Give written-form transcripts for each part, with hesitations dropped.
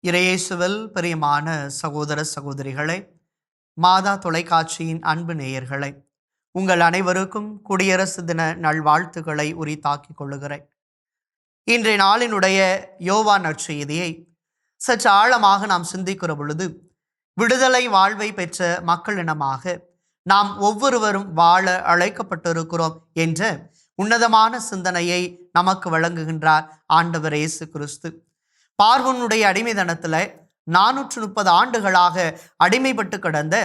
இறையேசுவில் பிரியமான சகோதர சகோதரிகளே, மாதா தொலைக்காட்சியின் அன்பு நேயர்களே, உங்கள் அனைவருக்கும் குடியரசு தின நல்வாழ்த்துக்களை உரித்தாக்கிக் கொள்ளுகிறேன். இன்றைய நாளினுடைய யோவான் நற்செய்தியை சற்று ஆழமாக நாம் சிந்திக்கிற பொழுது, விடுதலை வாழ்வை பெற்ற மக்களினமாக நாம் ஒவ்வொருவரும் வாழ அழைக்கப்பட்டிருக்கிறோம் என்ற உன்னதமான சிந்தனையை நமக்கு வழங்குகின்றார் ஆண்டவர் இயேசு கிறிஸ்து. பார்வோனுடைய அடிமைத்தனத்தில் 430 ஆண்டுகளாக அடிமைப்பட்டு கிடந்த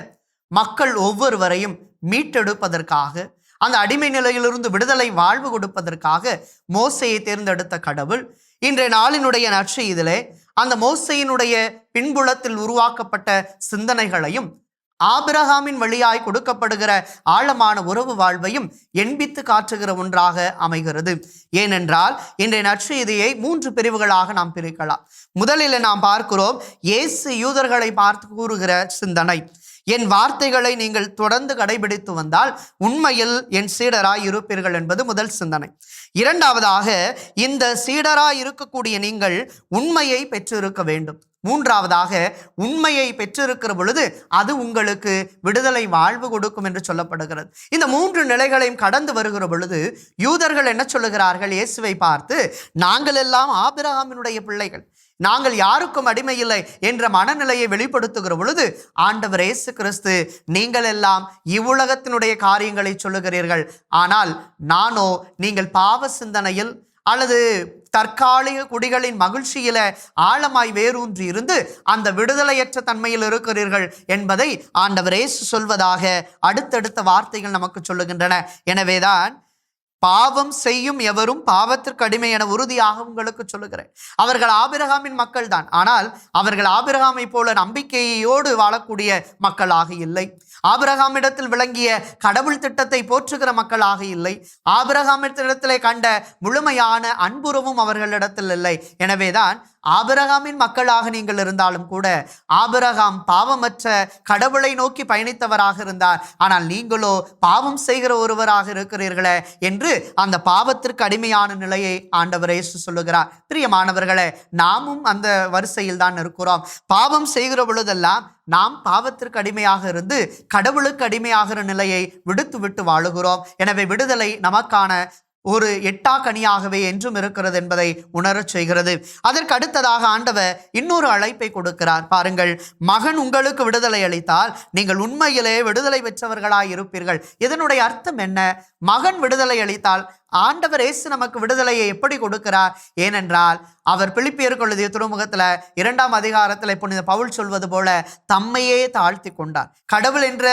மக்கள் ஒவ்வொருவரையும் மீட்டெடுப்பதற்காக, அந்த அடிமை நிலையிலிருந்து விடுதலை வாழ்வு கொடுப்பதற்காக மோசையை தேர்ந்தெடுத்த கடவுள் இன்றைய நாளினுடைய நற்செய்தியிலே அந்த மோசையினுடைய பின்புலத்தில் உருவாக்கப்பட்ட சிந்தனைகளையும் ஆபிரகாமின் வழியாய் கொடுக்கப்படுகிற ஆழமான உறவு வாழ்வையும் எண்பித்து காட்டுகிற ஒன்றாக அமைகிறது. ஏனென்றால் இன்றைய நற்செய்தியை 3 பிரிவுகளாக நாம் பிரிக்கலாம். முதலில் நாம் பார்க்கிறோம், இயேசு யூதர்களை பார்த்து கூறுகிற சிந்தனை. என் வார்த்தைகளை நீங்கள் தொடர்ந்து கடைபிடித்து வந்தால் உண்மையில் என் சீடராய் இருப்பீர்கள் என்பது முதல் சிந்தனை. இரண்டாவதாக, இந்த சீடராய் இருக்கக்கூடிய நீங்கள் உண்மையை பெற்றிருக்க வேண்டும். மூன்றாவதாக, உண்மையை பெற்றிருக்கிற பொழுது அது உங்களுக்கு விடுதலை வாழ்வு கொடுக்கும் என்று சொல்லப்படுகிறது. இந்த 3 நிலைகளையும் கடந்து வருகிற பொழுது யூதர்கள் என்ன சொல்லுகிறார்கள்? இயேசுவை பார்த்து, நாங்கள் எல்லாம் ஆபிரகாமினுடைய பிள்ளைகள், நாங்கள் யாருக்கும் அடிமை இல்லை என்ற மனநிலையை வெளிப்படுத்துகிற பொழுது ஆண்டவர் இயேசு கிறிஸ்து, நீங்கள் எல்லாம் இவ்வுலகத்தினுடைய காரியங்களை சொல்லுகிறீர்கள், ஆனால் நானோ நீங்கள் பாவ சிந்தனையில் அல்லது தற்காலிக குடிகளின் மகிழ்ச்சியில ஆழமாய் வேரூன்றி இருந்து அந்த விடுதலையற்ற தன்மையில் இருக்கிறீர்கள் என்பதை ஆண்டவர் இயேசு சொல்வதாக அடுத்தடுத்த வார்த்தைகள் நமக்கு சொல்லுகின்றன. எனவேதான் பாவம் செய்யும் எவரும் பாவத்திற்கு அடிமை என உறுதியாக உங்களுக்கு சொல்லுகிறேன். அவர்கள் ஆபிரகாமின் மக்கள் தான், ஆனால் அவர்கள் ஆபிரகாமை போல நம்பிக்கையோடு வாழக்கூடிய மக்களாக இல்லை. ஆபிரகாமிடத்தில் விளங்கிய கடவுள் திட்டத்தை போற்றுகிற மக்களாக இல்லை. ஆபிரகாமிடத்திலே கண்ட முழுமையான அன்புறவும் அவர்களிடத்தில் இல்லை. எனவேதான் ஆபிரகாமின் மக்களாக நீங்கள் இருந்தாலும் கூட ஆபிரகாம் பாவமற்ற கடவுளை நோக்கி பயணித்தவராக இருந்தார், ஆனால் நீங்களோ பாவம் செய்கிற ஒருவராக இருக்கிறீர்களே என்று அந்த பாவத்திற்கு அடிமையான நிலையை ஆண்டவர் இயேசு சொல்லுகிறார். பிரியமானவர்களே, நாமும் அந்த வரிசையில் தான் இருக்கிறோம். பாவம் செய்கிற பொழுதெல்லாம் நாம் பாவத்திற்கு அடிமையாக இருந்து கடவுளுக்கு அடிமையாகிற நிலையை விட்டு வாழுகிறோம். எனவே விடுதலை நமக்கான ஒரு எட்டாக்கனியாகவே என்றும் இருக்கிறது என்பதை உணரச் செய்கிறது. அதற்கு அடுத்ததாக ஆண்டவர் இன்னொரு அழைப்பை கொடுக்கிறார். பாருங்கள், மகன் உங்களுக்கு விடுதலை அளித்தால் நீங்கள் உண்மையிலே விடுதலை பெற்றவர்களாய் இருப்பீர்கள். இதனுடைய அர்த்தம் என்ன? மகன் விடுதலை அளித்தால் ஆண்டவர் இயேசு நமக்கு விடுதலையை எப்படி கொடுக்கிறார்? ஏனென்றால் அவர் பிலிப்பியருக்கு எழுதிய திருமுகத்துல 2ஆம் அதிகாரத்தில் புனித பவுல் சொல்வது போல தம்மையே தாழ்த்தி கொண்டார். கடவுள் என்ற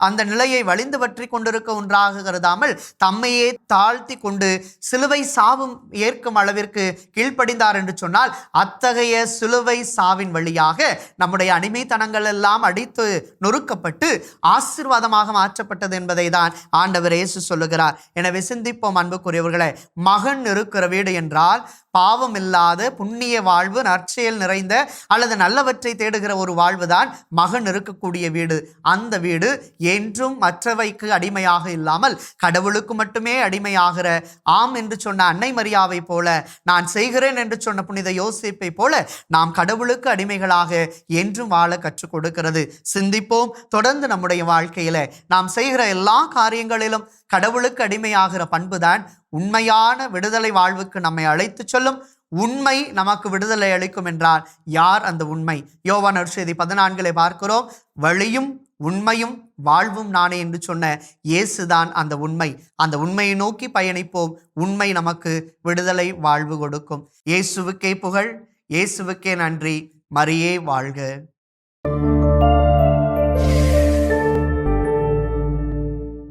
அந்த நிலையை வலிந்து பற்றி கொண்டிருக்க ஒன்றாக கருதாமல் தம்மையே தாழ்த்தி கொண்டு சிலுவை சாவும் ஏற்கும் அளவிற்கு கீழ்ப்படிந்தார் என்று சொன்னால், அத்தகைய சிலுவை சாவின் வழியாக நம்முடைய அடிமைத்தனங்கள் எல்லாம் அடித்து நொறுக்கப்பட்டு ஆசீர்வாதமாக மாற்றப்பட்டது என்பதை தான் ஆண்டவர் இயேசு சொல்லுகிறார். எனவே சிந்திப்போம் அன்புக்குரியவர்களே, மகன் இருக்கிற வீடு என்றால் பாவம் இல்லாத புண்ணிய வாழ்வு, நற்செயல் நிறைந்த அல்லது நல்லவற்றை தேடுகிற ஒரு வாழ்வுதான் மகன் இருக்கக்கூடிய வீடு. அந்த வீடு என்றும் மற்றவைக்கு அடிமையாக இல்லாமல் கடவுளுக்கு மட்டுமே அடிமையாகிற, ஆம் என்று சொன்ன அன்னை மரியாவை போல, நான் செய்கிறேன் என்று சொன்ன புனித யோசேப்பை போல நாம் கடவுளுக்கு அடிமைகளாக என்றும் வாழ கற்றுக் கொடுக்கிறது. சிந்திப்போம். தொடர்ந்து நம்முடைய வாழ்க்கையில நாம் செய்கிற எல்லா காரியங்களிலும் கடவுளுக்கு அடிமையாகிற பண்புதான் உண்மையான விடுதலை வாழ்வுக்கு நம்மை அழைத்து சொல்லும். உண்மை நமக்கு விடுதலை அளிக்கும் என்றால் யார் அந்த உண்மை? யோவான் நற்செய்தி 14 பார்க்கிறோம், வழியும் உண்மையும் வாழ்வும் நானே என்று சொன்ன இயேசுதான் அந்த உண்மை. அந்த உண்மையை நோக்கி பயணிப்போம். உண்மை நமக்கு விடுதலை வாழ்வு கொடுக்கும். இயேசுவுக்கே புகழ், இயேசுவுக்கே நன்றி. மரியே வாழ்க.